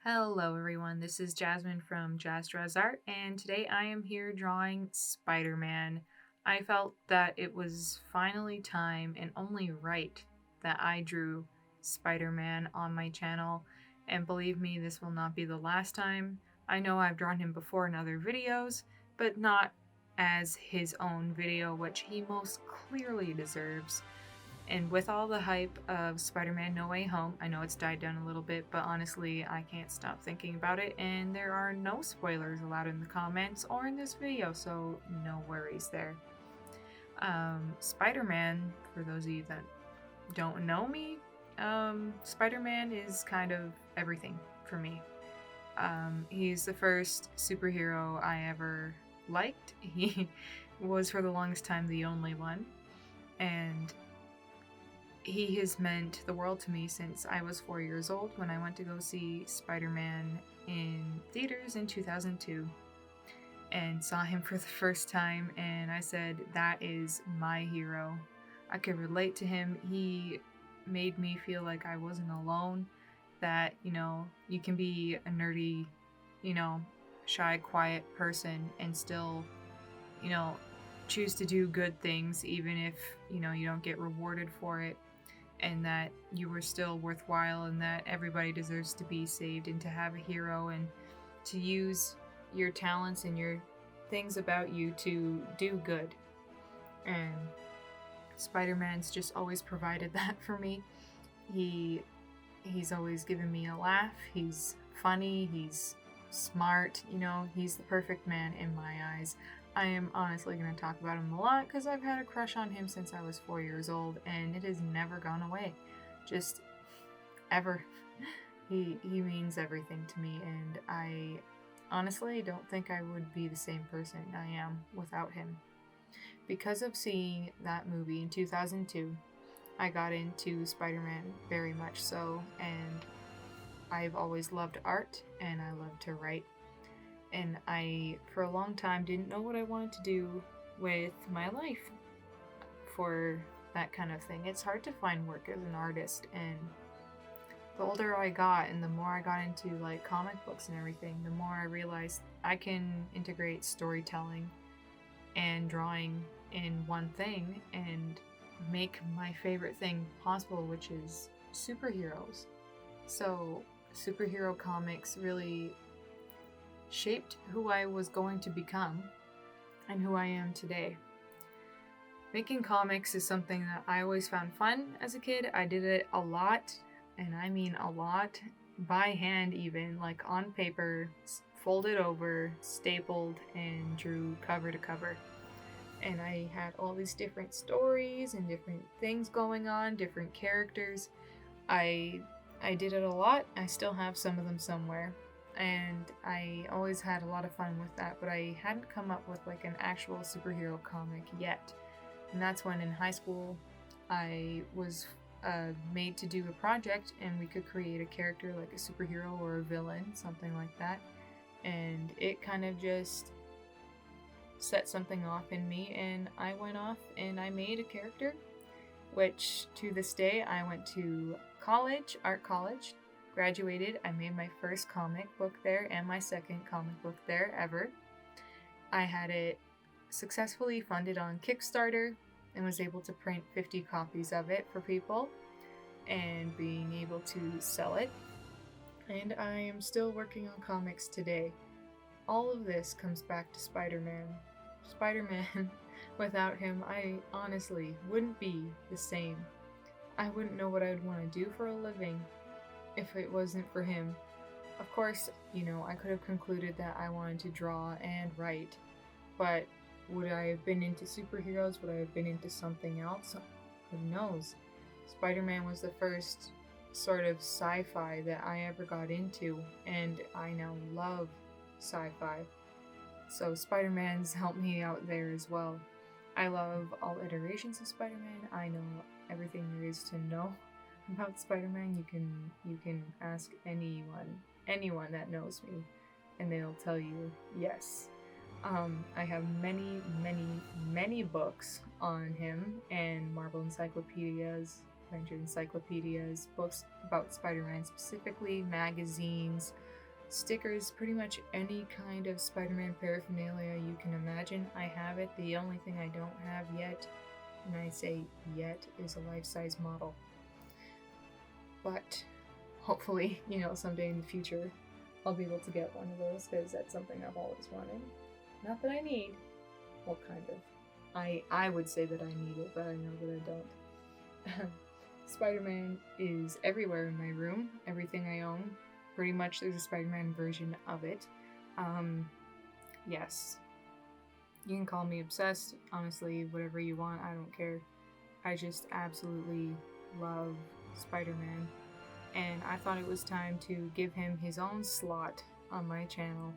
Hello everyone, this is Jasmine from JazzDrawsArt, and today I am here drawing Spider-Man. I felt that it was finally time and only right that I drew Spider-Man on my channel, and believe me, this will not be the last time. I know I've drawn him before in other videos, but not as his own video, which he most clearly deserves. And with all the hype of Spider-Man No Way Home, I know it's died down a little bit, but honestly, I can't stop thinking about it, and there are no spoilers allowed in the comments or in this video, so no worries there. Spider-Man, for those of you that don't know me, Spider-Man is kind of everything for me. He's the first superhero I ever liked. He was for the longest time the only one, and he has meant the world to me since I was 4 years old when I went to go see Spider-Man in theaters in 2002 and saw him for the first time, and I said, that is my hero. I could relate to him. He made me feel like I wasn't alone, that, you can be a nerdy, shy, quiet person and still, choose to do good things even if, you don't get rewarded for it, and that you were still worthwhile, and that everybody deserves to be saved and to have a hero and to use your talents and your things about you to do good. And Spider-Man's just always provided that for me. He's always given me a laugh. He's funny, he's smart, he's the perfect man in my eyes. I am honestly going to talk about him a lot because I've had a crush on him since I was 4 years old, and it has never gone away. Just ever. He means everything to me, and I honestly don't think I would be the same person I am without him. Because of seeing that movie in 2002, I got into Spider-Man very much so, and I've always loved art, and I love to write. And I, for a long time, didn't know what I wanted to do with my life for that kind of thing. It's hard to find work as an artist, and the older I got and the more I got into like comic books and everything, the more I realized I can integrate storytelling and drawing in one thing and make my favorite thing possible, which is superheroes. So superhero comics really shaped who I was going to become and who I am today. Making comics is something that I always found fun as a kid. I did it a lot, and I mean a lot, by hand even, like on paper, folded over, stapled, and drew cover to cover. And I had all these different stories and different things going on, different characters. I did it a lot. I still have some of them somewhere. And I always had a lot of fun with that, but I hadn't come up with like an actual superhero comic yet. And that's when in high school I was made to do a project, and we could create a character like a superhero or a villain, something like that. And it kind of just set something off in me, and I went off and I made a character, which to this day I went to college, art college, graduated. I made my first comic book there and my second comic book there ever. I had it successfully funded on Kickstarter and was able to print 50 copies of it for people and being able to sell it. And I am still working on comics today. All of this comes back to Spider-Man. Spider-Man, without him, I honestly wouldn't be the same. I wouldn't know what I would want to do for a living if it wasn't for him. Of course, I could have concluded that I wanted to draw and write, but would I have been into superheroes? Would I have been into something else? Who knows? Spider-Man was the first sort of sci-fi that I ever got into, and I now love sci-fi. So Spider-Man's helped me out there as well. I love all iterations of Spider-Man. I know everything there is to know about Spider-Man. You can ask anyone that knows me, and they'll tell you yes. I have many books on him, and Marvel encyclopedias, Adventure encyclopedias, books about Spider-Man specifically, magazines, stickers, pretty much any kind of Spider-Man paraphernalia you can imagine. I have it. The only thing I don't have yet, and I say yet, is a life-size model. But hopefully, you know, someday in the future, I'll be able to get one of those, because that's something I've always wanted. Not that I need. Well, kind of. I would say that I need it, but I know that I don't. Spider-Man is everywhere in my room. Everything I own. Pretty much there's a Spider-Man version of it. Yes. You can call me obsessed. Honestly, whatever you want, I don't care. I just absolutely love Spider-Man. And I thought it was time to give him his own slot on my channel.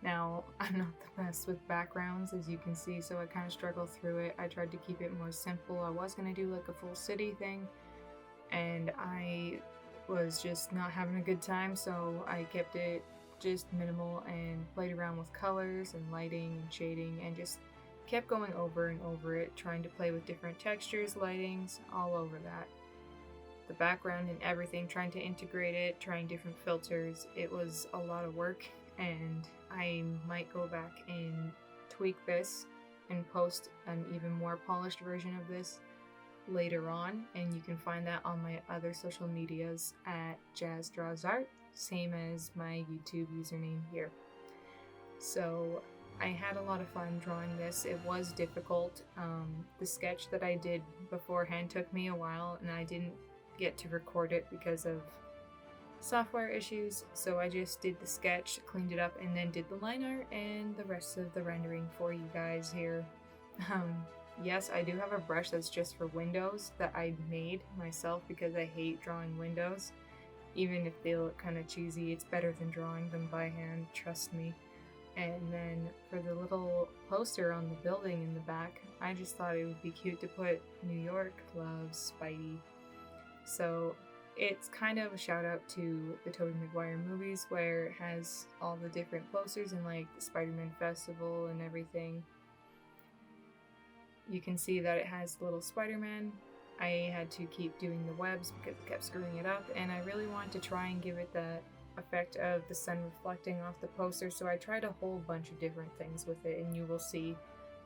Now, I'm not the best with backgrounds, as you can see, so I kind of struggle through it. I tried to keep it more simple. I was going to do like a full city thing, and I was just not having a good time, so I kept it just minimal and played around with colors and lighting and shading and just kept going over and over it, trying to play with different textures, lightings, all over that. The background and everything, trying to integrate it, trying different filters. It was a lot of work, and I might go back and tweak this and post an even more polished version of this later on, and you can find that on my other social medias at JazzDrawsArt, same as my YouTube username here. So I had a lot of fun drawing this. It was difficult. The sketch that I did beforehand took me a while, and I didn't get to record it because of software issues, so I just did the sketch, cleaned it up, and then did the line art and the rest of the rendering for you guys here. Yes, I do have a brush that's just for windows that I made myself because I hate drawing windows. Even if they look kind of cheesy, it's better than drawing them by hand, trust me. And then for the little poster on the building in the back, I just thought it would be cute to put New York loves Spidey. So it's kind of a shout out to the Tobey Maguire movies, where it has all the different posters and like the Spider-Man festival and everything. You can see that it has the little Spider-Man. I had to keep doing the webs because it kept screwing it up, and I really wanted to try and give it that effect of the sun reflecting off the poster, so I tried a whole bunch of different things with it, and you will see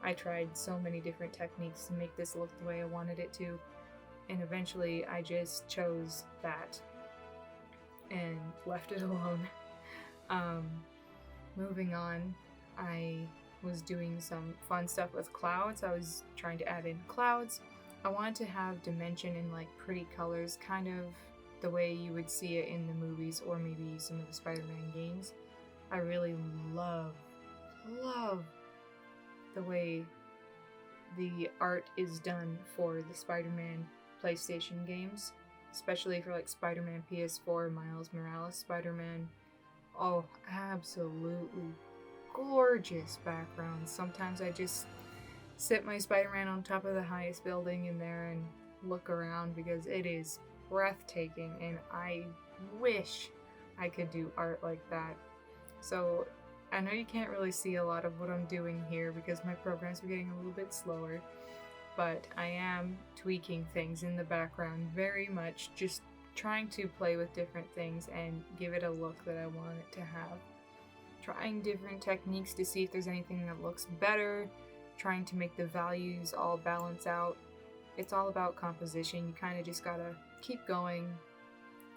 I tried so many different techniques to make this look the way I wanted it to. And eventually I just chose that and left it alone. Moving on, I was doing some fun stuff with clouds. I was trying to add in clouds. I wanted to have dimension in like pretty colors, kind of the way you would see it in the movies or maybe some of the Spider-Man games. I really love the way the art is done for the Spider-Man PlayStation games, especially for like Spider-Man PS4, Miles Morales Spider-Man. Oh, absolutely gorgeous backgrounds. Sometimes I just sit my Spider-Man on top of the highest building in there and look around because it is breathtaking, and I wish I could do art like that. So I know you can't really see a lot of what I'm doing here because my programs are getting a little bit slower, but I am tweaking things in the background very much, just trying to play with different things and give it a look that I want it to have. Trying different techniques to see if there's anything that looks better, trying to make the values all balance out. It's all about composition. You kind of just gotta keep going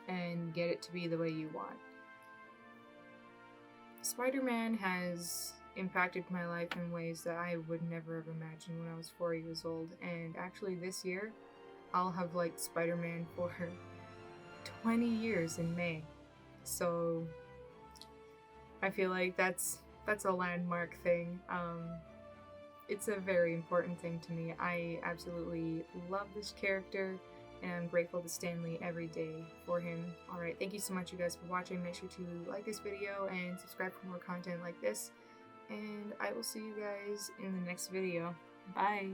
and get it to be the way you want. Spider-Man has impacted my life in ways that I would never have imagined when I was 4 years old, and actually this year I'll have liked Spider-Man for 20 years in May, so I feel like that's a landmark thing. It's a very important thing to me. I absolutely love this character, and I'm grateful to Stan Lee every day for him. Alright, thank you so much you guys for watching. Make sure to like this video and subscribe for more content like this. And I will see you guys in the next video. Bye!